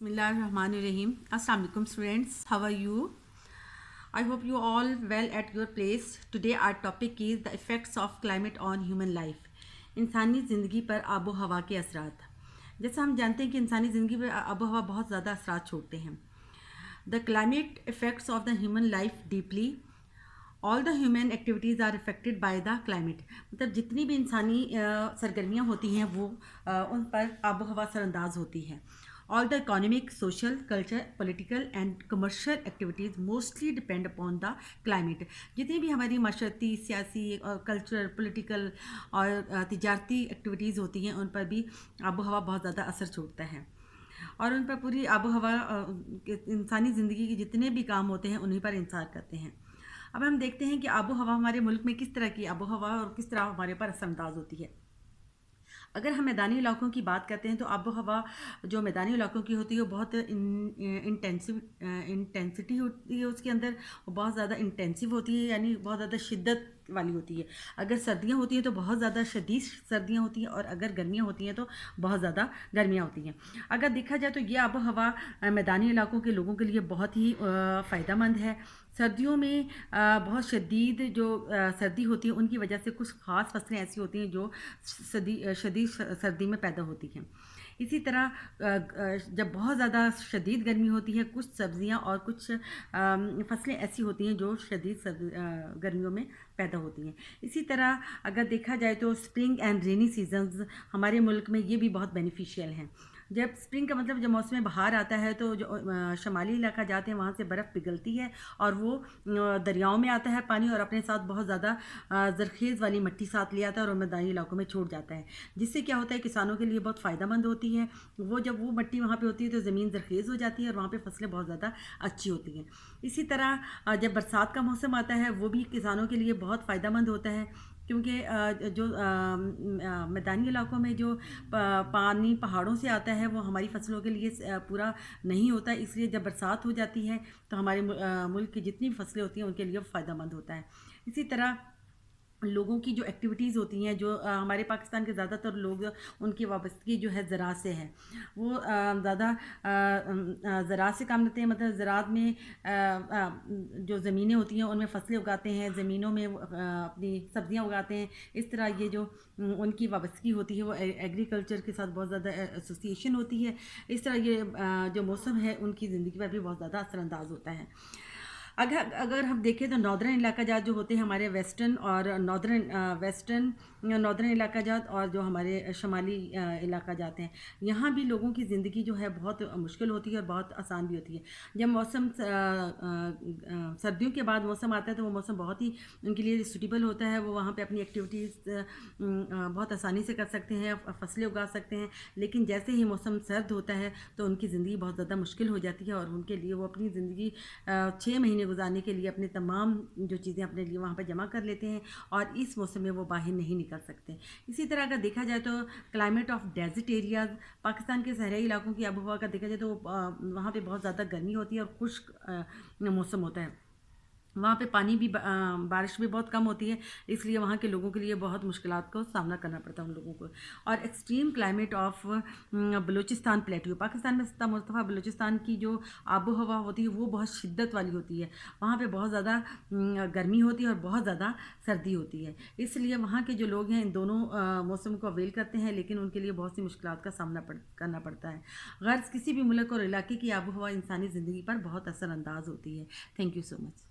Bismillahirrahmanirrahim. Assalamu alaikum students. How are you? I hope you all well at your place. Today our topic is the effects of climate on human life. इंसानी ज़िंदगी पर आबो हवा के असरात. जैसा हम जानते हैं कि इंसानी ज़िंदगी पर आबो हवा बहुत ज़्यादा असरात छोड़ते हैं. The climate affects of the human life deeply. All the human activities are affected by the climate. मतलब जितनी भी इंसानी सरगर्मियाँ होती हैं वो उन पर आबो हवा असरअंदाज होती है. All the economic, social, culture, political and commercial activities mostly depend upon the climate. जितनी भी हमारी माशरती, सियासी और कल्चरल, पॉलिटिकल और तिजारती एक्टिविटीज़ होती हैं उन पर भी आबो हवा बहुत ज़्यादा असर छोड़ता है और उन पर पूरी आबो हवा इंसानी ज़िंदगी के जितने भी काम होते हैं उन्हीं पर इंसार करते हैं. अब हम देखते हैं कि आबो हवा हमारे मुल्क में किस तरह की आबो हवा और किस तरह हमारे पर असरअंदाज होती है. अगर हम मैदानी इलाकों की बात करते हैं तो आबो हवा जो मैदानी इलाकों की होती है वो बहुत इंटेंसिटी होती है उसके अंदर, वो बहुत ज़्यादा इंटेंसिव होती है, यानी बहुत ज़्यादा शिद्दत वाली होती है. अगर सर्दियाँ होती हैं तो बहुत ज़्यादा शदीद सर्दियाँ होती हैं और अगर गर्मियाँ होती हैं तो बहुत ज़्यादा गर्मियाँ होती हैं. अगर देखा जाए तो ये आबो हवा मैदानी इलाकों के लोगों के लिए बहुत ही फ़ायदेमंद है. सर्दियों में बहुत शदीद जो सर्दी होती है उनकी वजह से कुछ ख़ास फसलें ऐसी होती हैं जो शदीद सर्दी में पैदा होती हैं. इसी तरह जब बहुत ज़्यादा शदीद गर्मी होती है कुछ सब्ज़ियां और कुछ फसलें ऐसी होती हैं जो शदीद गर्मियों में पैदा होती हैं. इसी तरह अगर देखा जाए तो स्प्रिंग एंड रेनी सीजन्स हमारे मुल्क में ये भी बहुत बेनिफिशियल हैं. जब स्प्रिंग का मतलब जब मौसम बहार आता है तो जो शमाली इलाका जाते हैं वहाँ से बर्फ़ पिघलती है और वो दरियाओं में आता है पानी और अपने साथ बहुत ज़्यादा ज़रख़ेज़ वाली मिट्टी साथ ले आता है और मैदानी इलाकों में छोड़ जाता है, जिससे क्या होता है किसानों के लिए बहुत फ़ायदेमंद होती है. वो जब वो मिट्टी वहाँ पे होती है तो ज़मीन ज़रख़ेज़ हो जाती है और वहाँ पे फसलें बहुत ज़्यादा अच्छी होती हैं. इसी तरह जब बरसात का मौसम आता है वो भी किसानों के लिए बहुत फ़ायदेमंद होता है, क्योंकि जो मैदानी इलाकों में जो पानी पहाड़ों से आता है वो हमारी फसलों के लिए पूरा नहीं होता, इसलिए जब बरसात हो जाती है तो हमारे मुल्क की जितनी फसलें होती हैं उनके लिए फ़ायदेमंद होता है. इसी तरह लोगों की जो एक्टिविटीज़ होती हैं जो हमारे पाकिस्तान के ज़्यादातर लोग उनकी वाबस्तगी जो है ज़राअत से है, वो ज़्यादा ज़राअत से काम लेते हैं. मतलब ज़राअत में जो ज़मीनें होती हैं उनमें फसलें उगाते हैं, ज़मीनों में अपनी सब्ज़ियां उगाते हैं. इस तरह ये जो उनकी वाबस्तगी होती है वो एग्रीकल्चर के साथ बहुत ज़्यादा एसोसिएशन होती है. इस तरह ये जो मौसम है उनकी ज़िंदगी पर भी बहुत ज़्यादा असरअंदाज होता है. अगर हम देखें तो नॉर्दर्न इलाका जात जो होते हैं हमारे वेस्टर्न और नॉर्दर्न इलाका जात और जो हमारे शमाली इलाका जाते हैं, यहाँ भी लोगों की ज़िंदगी जो है बहुत मुश्किल होती है और बहुत आसान भी होती है. जब मौसम सर्दियों के बाद मौसम आता है तो वो मौसम बहुत ही उनके लिए सूटेबल होता है. वो वहाँ पे अपनी एक्टिविटीज़ बहुत आसानी से कर सकते हैं, फसलें उगा सकते हैं. लेकिन जैसे ही मौसम सर्द होता है तो उनकी ज़िंदगी बहुत ज़्यादा मुश्किल हो जाती है और उनके लिए वो अपनी ज़िंदगी 6 महीने गुजारने के लिए अपने तमाम जो चीज़ें अपने लिए वहाँ पर जमा कर लेते हैं और इस मौसम में वो बाहर नहीं निकल सकते. इसी तरह अगर देखा जाए तो climate of desert areas, Pakistan के सहराई इलाकों की आबोहवा का देखा जाए तो वहाँ पे बहुत ज़्यादा गर्मी होती है और खुश्क मौसम होता है. वहाँ पे पानी भी बारिश भी बहुत कम होती है, इसलिए वहाँ के लोगों के लिए बहुत मुश्किलात का सामना करना पड़ता है उन लोगों को. और extreme climate of Balochistan plateau, Pakistan में सत्ता मुस्तफ़ा बलूचिस्तान की जो आबो हवा होती है वो बहुत शिद्दत वाली होती है. वहाँ पे बहुत ज़्यादा गर्मी होती है और बहुत ज़्यादा सर्दी होती है, इसलिए वहाँ के जो लोग हैं इन दोनों मौसम को अवेल करते हैं, लेकिन उनके लिए बहुत सी मुश्किलात का सामना करना पड़ता है. गर्ज़ किसी भी मुल्क और इलाके की आबो हवा इंसानी ज़िंदगी पर बहुत असरअंदाज होती है. Thank you so much.